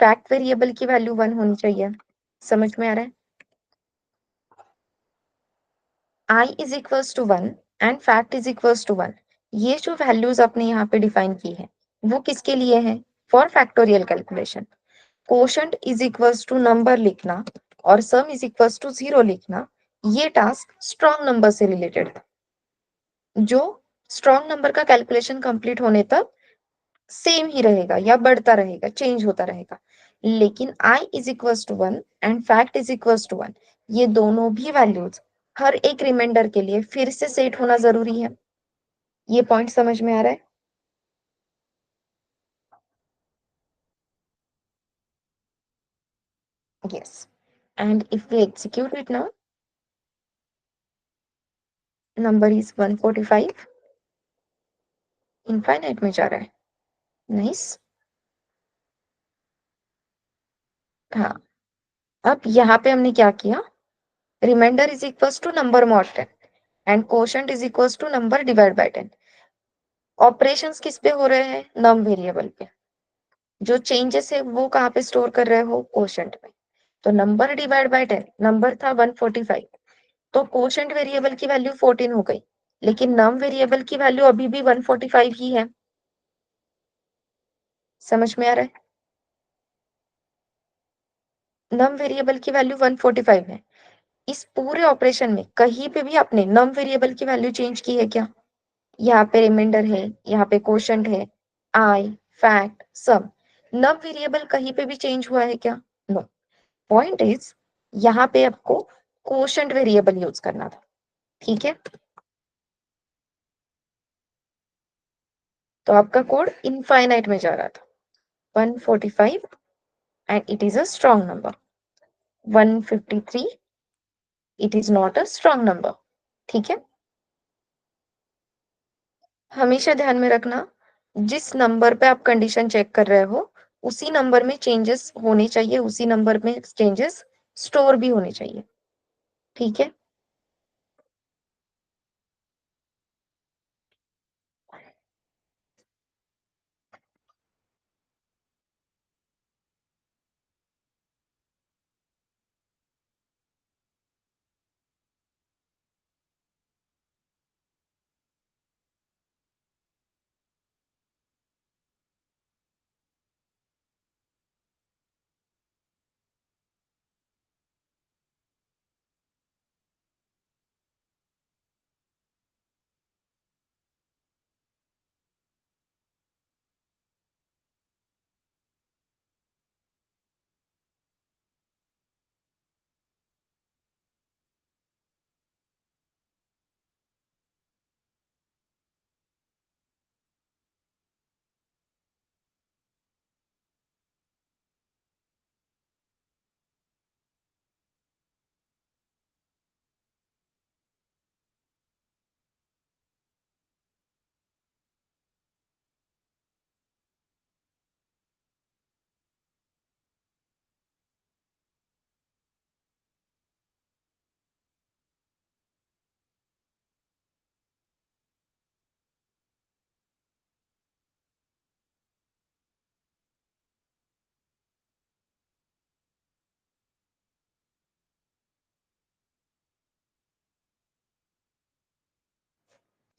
Speaker 1: फैक्ट वेरिएबल की वैल्यू 1 होनी चाहिए। समझ में आ रहा है? i is equals to 1 and fact is equals to 1, ये जो वैल्यूज आपने यहाँ पे डिफाइन की है, वो किसके लिए है? For factorial calculation. Quotient is equals to number लिखना और सम इज इक्वल्स टू 0 लिखना, ये टास्क स्ट्रॉन्ग नंबर से रिलेटेड था, जो स्ट्रॉन्ग नंबर का कैलकुलेशन कंप्लीट होने तक सेम ही रहेगा या बढ़ता रहेगा, चेंज होता रहेगा। लेकिन i is equals to 1 and fact is equals to 1, ये दोनों भी वैल्यूज हर एक रिमाइंडर के लिए फिर से सेट होना जरूरी है। ये पॉइंट समझ में आ रहा है? Yes. And if we execute it now, number is 145, infinite में जा रहा है। नाइस। हाँ, अब यहाँ पे हमने क्या किया? Remainder is equals to number mod 10 and quotient is equals to number divide by 10। Operations किस पे हो रहे हैं? नम वेरिएबल पे। जो चेंजेस है वो कहाँ पे स्टोर कर रहे हो? कोशंट में। तो नंबर डिवाइड बाय 10, नंबर था 145, तो कोशंट वेरिएबल की वैल्यू 14 हो गई, लेकिन नम वेरिएबल की वैल्यू अभी भी 145 ही है। समझ में आ रहा है? नम वेरिएबल की वैल्यू 145 है। इस पूरे ऑपरेशन में कहीं पे भी आपने नम वेरिएबल की वैल्यू चेंज की है क्या? यहाँ पे रिमाइंडर है, यहाँ पे क्वोशंट है, आई, फैक्ट, सम, नम वेरिएबल कहीं पे भी चेंज हुआ है क्या? नो। पॉइंट इज, यहाँ पे आपको क्वोशंट वेरिएबल यूज करना था, ठीक है? तो आपका कोड इनफाइनाइट में जा रहा था। 145 and it is a strong number. 153, it is not a strong number, ठीक है? हमेशा ध्यान में रखना, जिस नंबर पे आप कंडीशन चेक कर रहे हो, उसी नंबर में चेंजेस होने चाहिए, उसी नंबर में चेंजेस स्टोर भी होने चाहिए, ठीक है?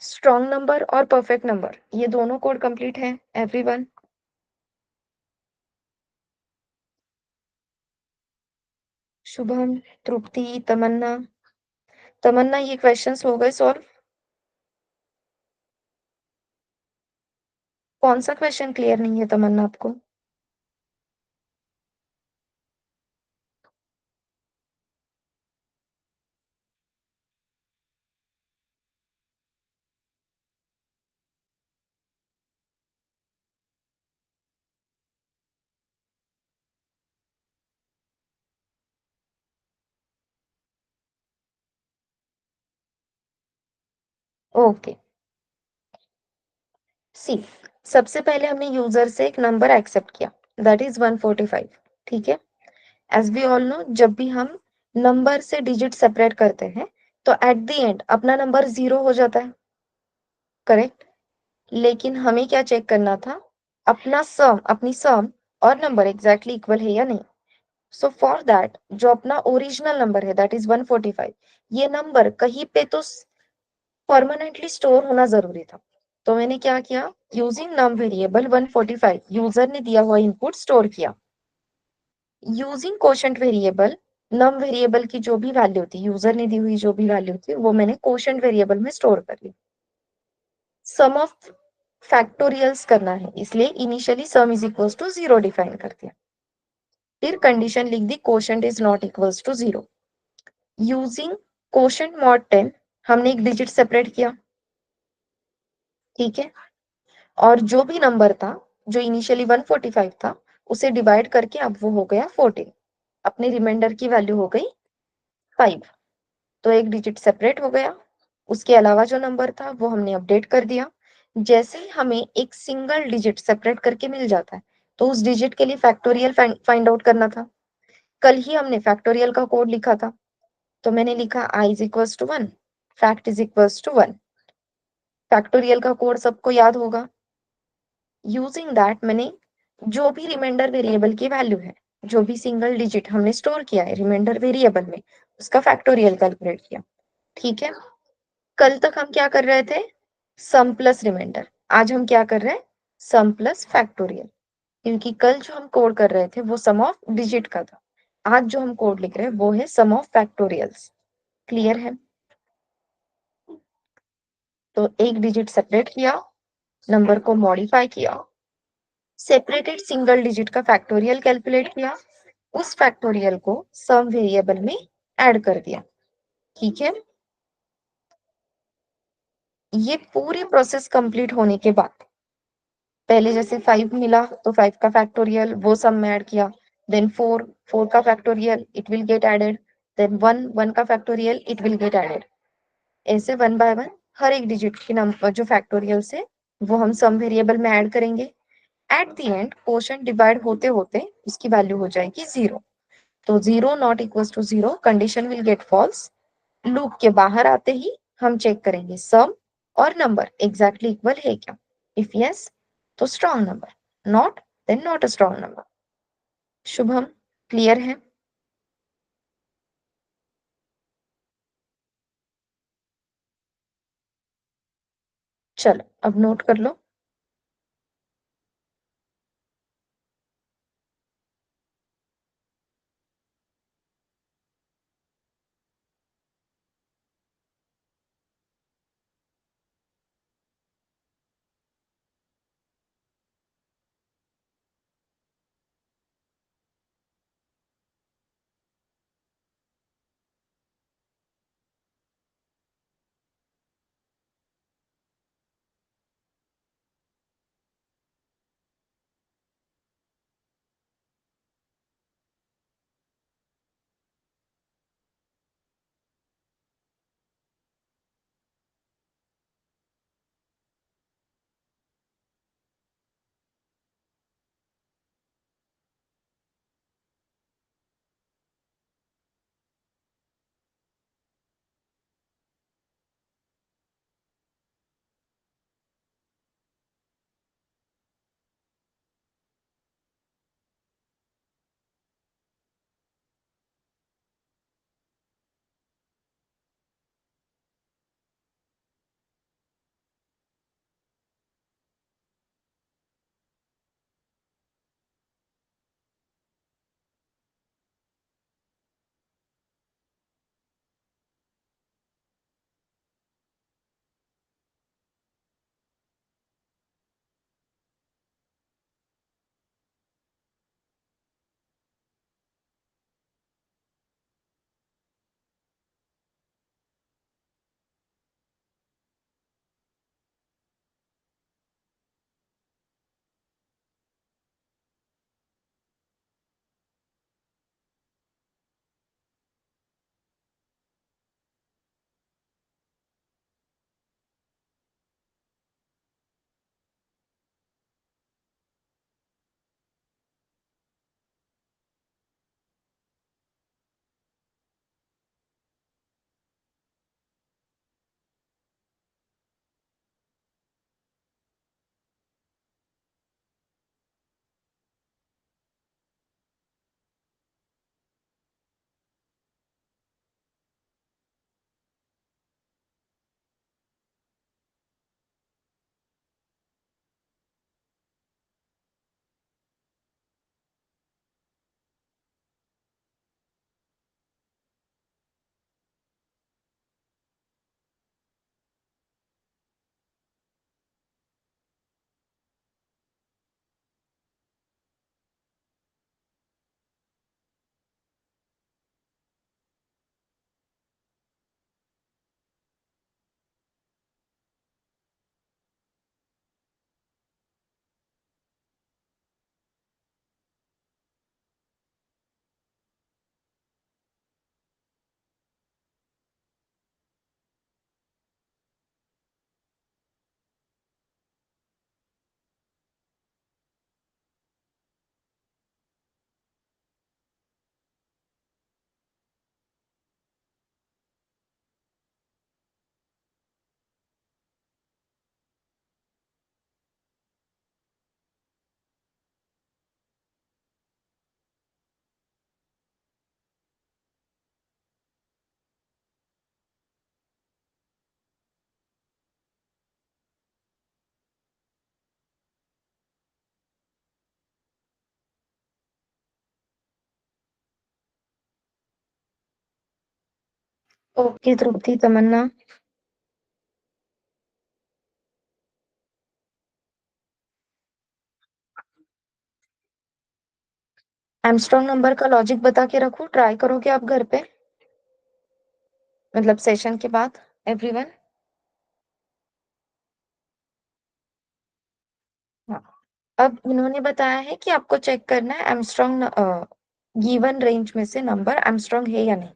Speaker 1: स्ट्रॉन्ग नंबर और परफेक्ट नंबर ये दोनों कोड कंप्लीट है एवरीवन? शुभम, तृप्ति, तमन्ना। तमन्ना, ये क्वेश्चंस हो गए सॉल्व? कौन सा क्वेश्चन क्लियर नहीं है तमन्ना आपको? ओके, सी, सबसे पहले हमने यूजर से एक नंबर एक्सेप्ट किया, दैट इज 145। ठीक है, एज वी ऑल नो, जब भी हम नंबर से डिजिट सेपरेट करते हैं तो एट द एंड अपना नंबर 0 हो जाता है, करेक्ट? लेकिन हमें क्या चेक करना था, अपनी सम और नंबर एग्जैक्टली इक्वल है या नहीं। सो फॉर दैट जो अपना ओरिजिनल नंबर है दैट इज 145, ये नंबर कहीं पे तो परमानेंटली स्टोर होना जरूरी था। तो मैंने क्या किया, यूजिंग नम वेरिएबल 145 यूजर ने दिया हुआ इनपुट स्टोर किया। यूजिंग कोशेंट वेरिएबल, नम वेरिएबल की जो भी वैल्यू थी, यूजर ने दी हुई जो भी वैल्यू थी, वो मैंने कोशेंट वेरिएबल में स्टोर कर ली। सम ऑफ फैक्टोरियल्स करना है, इसलिए initially sum is equals to 0 define कर दिया। फिर कंडीशन लिख दी, quotient is not equals to 0। Using quotient mod 10 हमने एक डिजिट सेपरेट किया। ठीक है, और जो भी नंबर था, जो इनिशियली 145 था, उसे डिवाइड करके अब वो हो गया 14। अपने रिमाइंडर की वैल्यू हो गई 5। तो एक डिजिट सेपरेट हो गया। उसके अलावा जो नंबर था वो हमने अपडेट कर दिया। जैसे ही हमें एक सिंगल डिजिट सेपरेट करके मिल जाता है तो उस डिजिट के लिए फैक्टोरियल फाइंड आउट करना था। कल ही हमने फैक्टोरियल का कोड लिखा था, तो मैंने लिखा i is equals to 1, fact is equals to 1। Factorial का कोड सबको याद होगा। यूजिंग दैट मैंने जो भी रिमाइंडर वेरिएबल की वैल्यू है, जो भी सिंगल डिजिट हमने स्टोर किया है रिमाइंडर वेरिएबल में, उसका फैक्टोरियल कैलकुलेट किया। ठीक है, कल तक हम क्या कर रहे थे, सम प्लस रिमाइंडर। आज हम क्या कर रहे हैं, सम प्लस फैक्टोरियल। क्योंकि कल जो हम कोड कर रहे थे वो सम ऑफ डिजिट का था, आज जो हम कोड लिख रहे हैं वो है सम ऑफ फैक्टोरियल्स। क्लियर है? तो एक डिजिट सेपरेट किया, नंबर को मॉडिफाई किया, सेपरेटेड सिंगल डिजिट का फैक्टोरियल कैलकुलेट किया, उस फैक्टोरियल को सम वेरिएबल में ऐड कर दिया। ठीक है, ये पूरी प्रोसेस कंप्लीट होने के बाद पहले जैसे 5 मिला तो 5 का फैक्टोरियल वो सम में ऐड किया, देन 4, 4 का factorial it will get added, then 1, 1 का factorial it will get added. ऐसे वन बाय वन हर एक डिजिट के नंबर जो फैक्टोरियल से वो हम सम वेरिएबल में ऐड करेंगे। At the end quotient divide होते होते इसकी वैल्यू हो जाएगी 0। तो 0 not equals to 0, condition will get false. Loop के बाहर आते ही हम चेक करेंगे सम और नंबर एग्जैक्टली इक्वल है क्या। इफ यस तो strong number, not then not a strong number. Shubham, clear है? चलो अब नोट कर लो। Okay Tripti, Tamanna. Armstrong number का लॉजिक बता के रखूं, ट्राई करोगे आप घर पे, मतलब सेशन के बाद, एवरीवन? हाँ। अब इन्होंने बताया है कि आपको चेक करना है एमस्ट्रॉन्ग गिवन रेंज में से नंबर एमस्ट्रॉन्ग है या नहीं।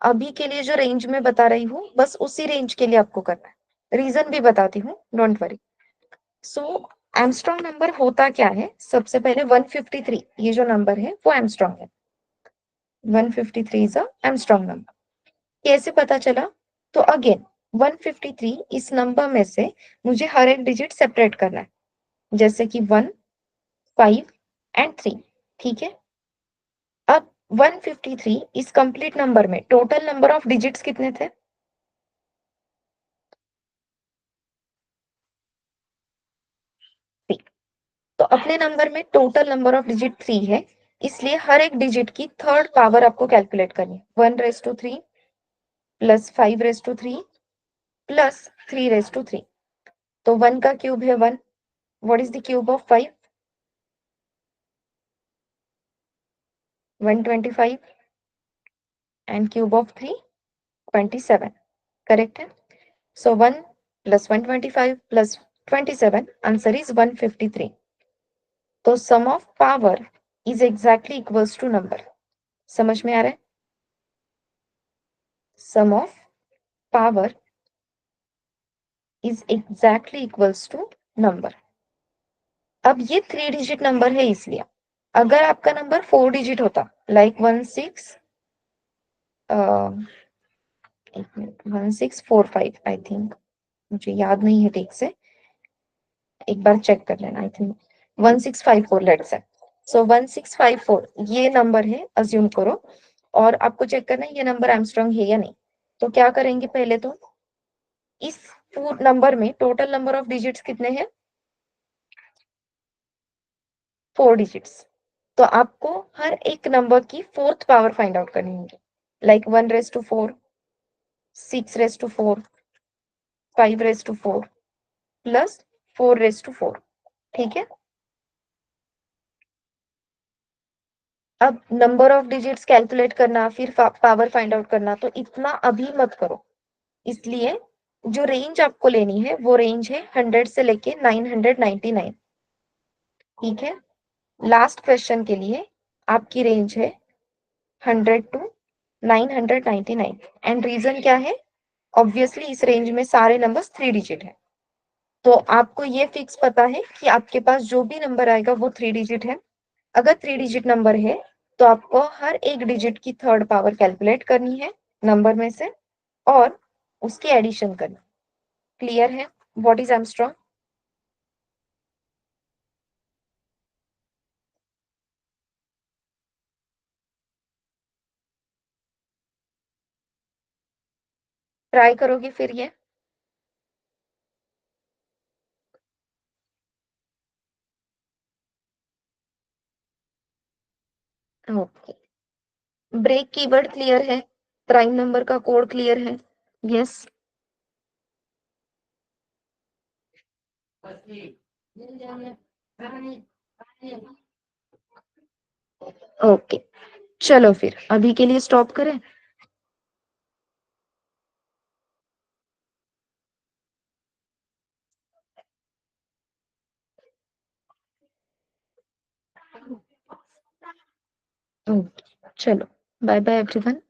Speaker 1: अभी के लिए जो रेंज में बता रही हूँ, बस उसी रेंज के लिए आपको करना है। रीजन भी बताती हूँ, don't worry. So Armstrong number होता क्या है, सबसे पहले 153 ये जो नंबर है वो एमस्ट्रॉन्ग है। 153 इज अ एमस्ट्रॉन्ग नंबर। कैसे पता चला? तो अगेन 153 इस नंबर में से मुझे हर एक डिजिट सेपरेट करना है, जैसे कि 1, 5 एंड 3। ठीक है। अब 153 इस कंप्लीट नंबर में टोटल नंबर ऑफ डिजिट्स कितने थे? 3। तो अपने नंबर में टोटल नंबर ऑफ डिजिट 3 है, इसलिए हर एक डिजिट की थर्ड पावर आपको कैलकुलेट करनी है। 1 raise to 3 plus 5 raise to 3 plus 3 raise to 3। तो 1 का क्यूब है 1। What is the cube of 5? 125। And cube of 3? 27। Correct है। So 1 plus 125 plus 27, answer is 153। तो sum of power is exactly equals to number. समझ में आ रहा है? Sum of power is exactly equals to number. अब ये 3 डिजिट नंबर है, इसलिए अगर आपका नंबर 4 डिजिट होता, लाइक 16, 1645, आई थिंक, मुझे याद नहीं है ठीक से, एक बार चेक कर लेना। I think 1654 let's say. सो 1654 ये नंबर है, अज्यूम करो, और आपको चेक करना है ये नंबर एमस्ट्रॉन्ग है या नहीं। तो क्या करेंगे, पहले तो इस पूरे नंबर में टोटल नंबर ऑफ डिजिट्स कितने हैं? 4 डिजिट्स। तो आपको हर एक नंबर की फोर्थ पावर फाइंड आउट करनी होगी, like 1 raise to 4, 6 raise to 4, 5 raise to 4 plus 4 raise to 4। ठीक है। अब नंबर ऑफ डिजिट्स कैलकुलेट करना, फिर पावर फाइंड आउट करना, तो इतना अभी मत करो। इसलिए जो रेंज आपको लेनी है वो रेंज है 100 से लेके 999। ठीक है। लास्ट क्वेश्चन के लिए आपकी रेंज है 100 to 999। एंड रीजन क्या है? ऑब्वियसली इस रेंज में सारे नंबर्स 3 डिजिट है। तो आपको ये फिक्स पता है कि आपके पास जो भी नंबर आएगा वो 3 डिजिट है। अगर 3 डिजिट नंबर है तो आपको हर एक डिजिट की थर्ड पावर कैलकुलेट करनी है नंबर में से, और उसकी एडिशन करनी। क्लियर है व्हाट इज एमस्ट्रॉन्ग? ट्राई करोगे फिर ये? ओके। ब्रेक कीवर्ड क्लियर है? प्राइम नंबर का कोड क्लियर है? यस। ओके, चलो फिर अभी के लिए स्टॉप करें। ओके, चलो, बाय बाय एवरीवन।